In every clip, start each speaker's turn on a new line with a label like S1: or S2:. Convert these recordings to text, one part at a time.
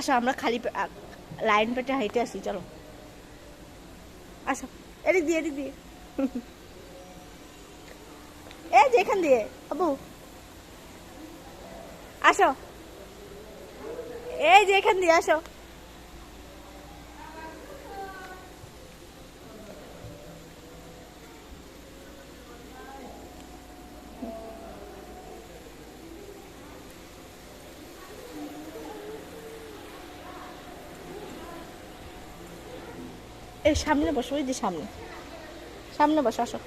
S1: আসো আমরা খালি লাইন পেটে হাইটে আসি, চলো আসো, এদিক দিয়ে এদিক দিয়ে এই যে এখান দিয়ে আবু আসো, এই যে এখান দিয়ে আসো। এই সামনে বসো, ওই যে সামনে, সামনে বসো, আসো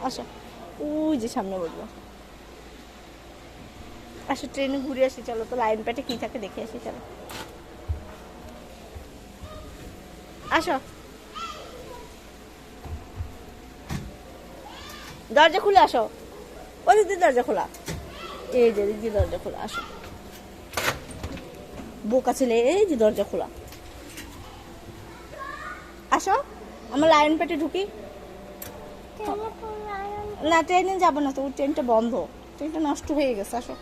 S1: আসো, ওই যে সামনে বসবো। আসো ট্রেনে ঘুরে আসি, চলো তো লাইন প্যাটে কি থাকে দেখে আসি, চলো আসো। দরজা খুলে আসো, ওই দিদি দরজা খোলা, এই যে দিদি দরজা খোলা, আসো বোকা ছেলে, এই যে দরজা খোলা, আসো আমরা লাইন পেটে ঢুকি। না ট্রেনে যাবো না তো, ট্রেনটা বন্ধ, ট্রেনটা নষ্ট হয়ে গেছে, আসো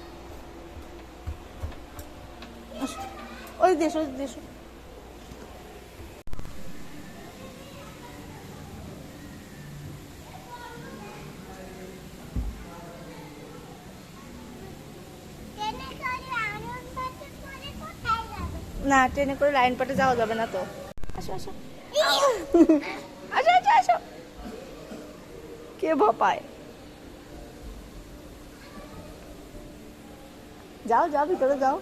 S1: আসো, ওই দেশ ওই দেশ। না ট্রেনে করে লাইন পেটে যাওয়া যাবে না তো, আসো আসো আসো আসো আসো, কে ভাপায়, যাও যাও ভিতরে যাও।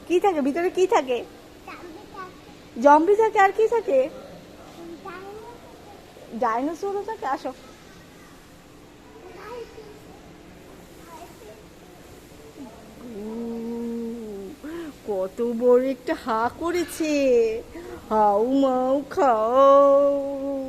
S1: কি থাকে ভিতরে, কি থাকে? জম্বি থাকে, আর কি থাকে? ডাইনোসরও থাকে, আসো। কত বড় একটা হা করেছে, হাউ মাউ খাও।